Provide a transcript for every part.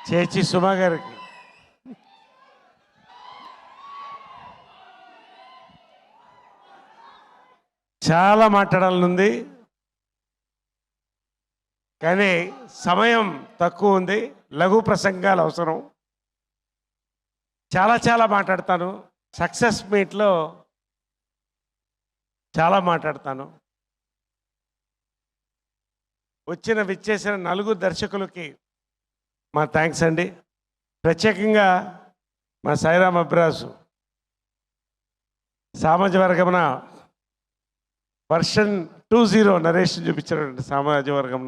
చేచి సుమా గారికి చాలా మాట్లాడాలనుంది, కానీ సమయం తక్కువ ఉంది. లఘు ప్రసంగాలు అవసరం. చాలా మాట్లాడతాను. సక్సెస్ మీట్లో చాలా మాట్లాడతాను. విచ్చేసిన నలుగురు దర్శకులకి మా థ్యాంక్స్ అండి. ప్రత్యేకంగా మా సాయిరామ్ అబ్రాసు సామాజిక వర్గమున వర్షన్ 20 నరేషన్ చూపించినటువంటి సామాజిక వర్గం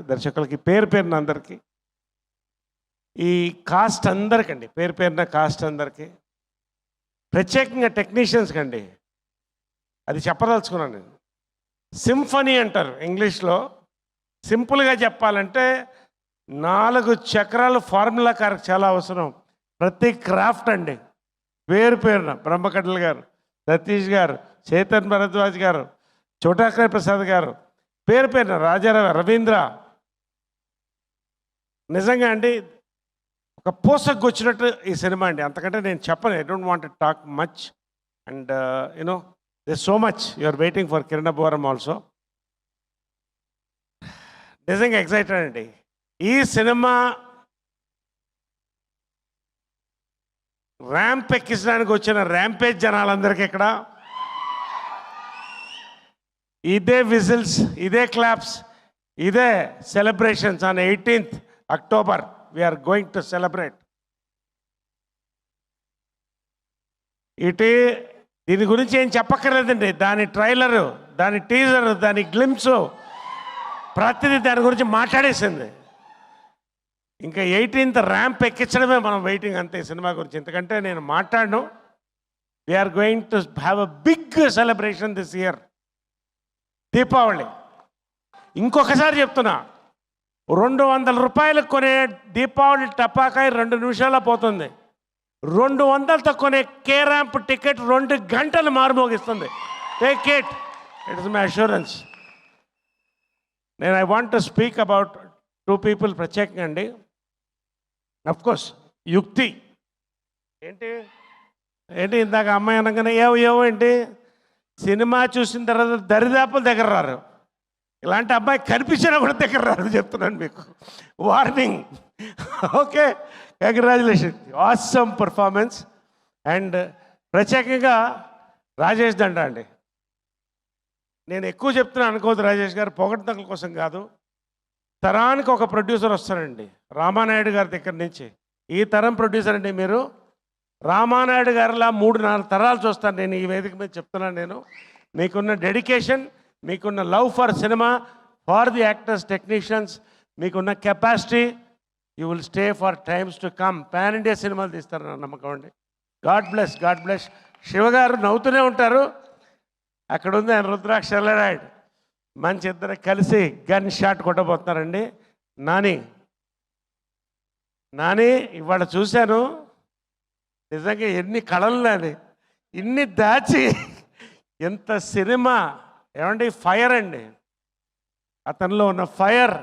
దర్శకులకి పేరున అందరికీ, ఈ కాస్ట్ అందరికండి, పేరున కాస్ట్ అందరికీ, ప్రత్యేకంగా టెక్నీషియన్స్కి అండి. అది చెప్పదలుచుకున్నాను నేను. సింఫనీ అంటారు ఇంగ్లీష్లో. సింపుల్గా చెప్పాలంటే 4 చక్రాల ఫార్ములా కారకు చాలా అవసరం. ప్రతి క్రాఫ్ట్ అండి, పేరున బ్రహ్మకడ్ల గారు, సతీష్ గారు, చేతన్ భరద్వాజ్ గారు, చోటాకర్ ప్రసాద్ గారు, పేరున రాజారావు, రవీంద్ర. నిజంగా అండి ఒక పూసకు వచ్చినట్టు ఈ సినిమా అండి. అంతకంటే నేను చెప్పను. I don't want to talk much. And you know this so much you are waiting for Kiran Abbavaram also. నిజంగా ఎక్సైటెడ్ అండి. ఈ సినిమా ర్యాంప్ ఎక్కించడానికి వచ్చిన ర్యాంపేజ్ జనాలందరికీ ఇక్కడ ఇదే విజిల్స్, ఇదే క్లాప్స్, ఇదే celebrations. On 18th October we are going to celebrate. దీని గురించి ఏం చెప్పక్కర్లేదండి. దాని ట్రైలరు, దాని టీజరు, దాని గ్లిమ్సు, ప్రతిదీ దాని గురించి మాట్లాడేసింది. ఇంకా 18th ర్యాంప్ ఎక్కించడమే మనం వెయిటింగ్ అంతే సినిమా గురించి. ఎందుకంటే నేను మాట్లాడను. We are going to have a big celebration this year. Deepavali. ఇంకొకసారి చెప్తున్నా, 200 రూపాయలకు కొనే దీపావళి టపాకాయ 2 నిమిషాల్లో పోతుంది. 200తో కొనే కే ర్యాంప్ టికెట్ 2 గంటలు మారుమోగిస్తుంది. Take it is my assurance. I want to speak about 2 people ప్రత్యేకంగా అండి. అఫ్కోర్స్ యుక్తి ఏంటి ఇందాక అమ్మాయి అనగానే ఏవో ఏంటి, సినిమా చూసిన తర్వాత దరిదాపుల దగ్గర రారు. ఇలాంటి అబ్బాయి కనిపించినా కూడా దగ్గర రారు, చెప్తున్నాను మీకు. Warning. Okay, congratulation, awesome performance. And ప్రత్యేకంగా రాజేష్ దండ అండి. నేను ఎక్కువ చెప్తున్నా అనుకోవద్దు రాజేష్ గారు, పొగడ్తల కోసం కాదు. తరానికి ఒక ప్రొడ్యూసర్ వస్తారండి రామానాయుడు గారి దగ్గర నుంచి. ఈ తరం ప్రొడ్యూసర్ అండి మీరు. రామానాయుడు గారిలా 3-4 తరాలు చూస్తాను నేను ఈ వేదిక మీద చెప్తున్నాను. నేను మీకున్న డెడికేషన్, మీకున్న love for cinema, for the actors, technicians, మీకున్న capacity, you will stay for times to come. Pan India సినిమాలు తీస్తారు నా నమ్మకం అండి. God bless, God bless. శివగారు నవ్వుతూనే ఉంటారు. అక్కడ ఉంది ఆయన రుద్రాక్ష ఎల్లరాయుడు. మంచి ఇద్దరు కలిసి గన్ షాట్ కొట్టబోతున్నారండి. నాని ఇవాళ చూశాను, నిజంగా ఎన్ని కళలు నాని, ఇన్ని దాచి ఎంత సినిమా. ఏమండి ఫైర్ అండి, అతనిలో ఉన్న fire.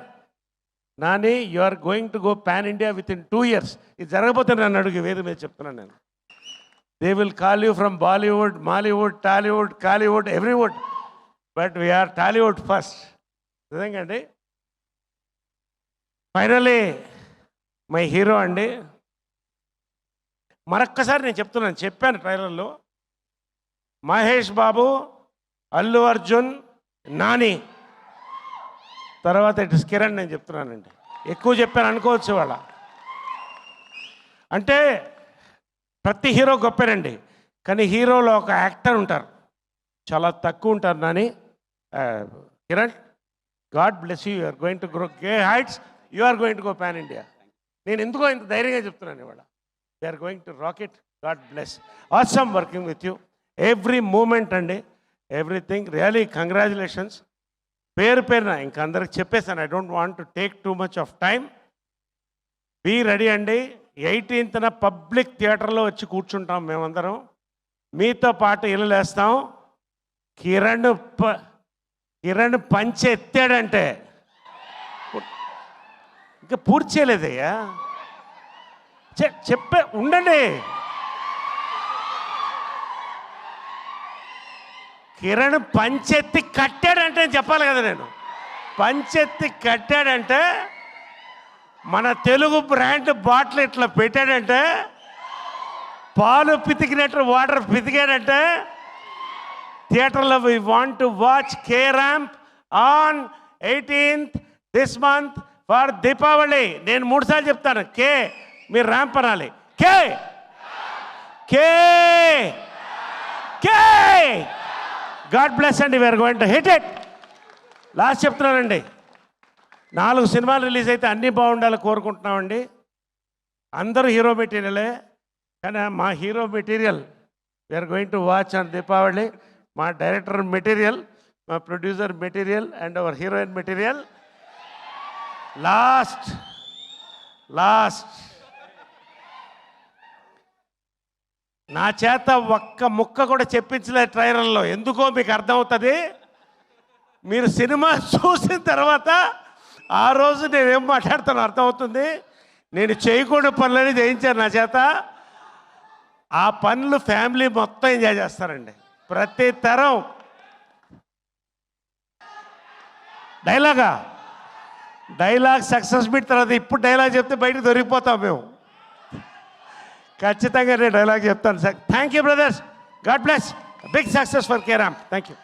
Nani, you are going to go pan India within 2 years. ఇది జరగబోతే నన్ను అడుగు, వేరే మీద చెప్తున్నాను నేను. They will call you from Bollywood, Mollywood, Tollywood, Kollywood, everywood, but we are Tollywood first. నిజంగా అండి. ఫైనలీ మై హీరో అండి. మరొక్కసారి నేను చెప్పాను ట్రైలర్లో, మహేష్ బాబు, అల్లు అర్జున్, నాని, తర్వాత ఇట్ ఇస్ కిరణ్. నేను చెప్తున్నానండి, ఎక్కువ చెప్పాను అనుకోవచ్చు వాళ్ళ. అంటే ప్రతి హీరో గొప్పేనండి, కానీ హీరోలో ఒక యాక్టర్ ఉంటారు, చాలా తక్కువ ఉంటారు. Nani, Kiran, god bless you. Are going to grow గే heights. You are going to go pan India. నేను ఎందుకో ఇంత ధైర్యంగా చెప్తున్నాను ఇవాళ. They are going to rocket. God bless. Awesome working with you. Every moment అండి, ఎవ్రీథింగ్. Really congratulations. పేరున ఇంక అందరికి చెప్పేసాను. I don't want to take too much of time. Be ready అండి. 18th పబ్లిక్ థియేటర్లో వచ్చి కూర్చుంటాం మేమందరం. మీతో పాటు ఇల్లు లేస్తాం. కిరణ్ పంచె ఎత్తాడంటే ఇంకా పూర్తి చేయలేదయ్యా. చెప్పే ఉండండి. కిరణ్ పంచెత్తి కట్టాడంటే చెప్పాలి కదా నేను. పంచెత్తి కట్టాడంటే మన తెలుగు బ్రాండ్ బాటిల్ ఇట్లా పెట్టాడంటే, పాలు పితికినట్టు వాటర్ పితికాడంటే, థియేటర్లో we want to watch K ramp on 18th this month for Deepavali. నేను 3 సార్లు చెప్తాను కే, మీరు ర్యాంప్ అనాలి. K K K. God bless అండి. We are going to hit it. Last చెప్తున్నానండి, 4 సినిమాలు రిలీజ్ అయితే అన్నీ బాగుండాలి కోరుకుంటున్నామండి. అందరూ హీరో మెటీరియలే, కానీ మా hero material we are going to watch on Deepavali. మా డైరెక్టర్ మెటీరియల్, మా producer material and our heroine material. Last నా చేత ఒక్క ముక్క కూడా చెప్పించలేదు ట్రైలర్లో. ఎందుకో మీకు అర్థమవుతుంది. మీరు సినిమా చూసిన తర్వాత ఆ రోజు నేనేం మాట్లాడుతానో అర్థమవుతుంది. నేను చేయకూడని పనులని చేయించాను నా చేత. ఆ పనులు ఫ్యామిలీ మొత్తం ఎంజాయ్ చేస్తారండి. ప్రతి తరం డైలాగ్ సక్సెస్ మీట్ తర్వాత ఇప్పుడు డైలాగ్ చెప్తే బయటకు దొరికిపోతాం మేము. ఖచ్చితంగా నేను డైలాగ్ చెప్తాను sir. Thank you brothers. God bless. Big success for K ramp. Thank you.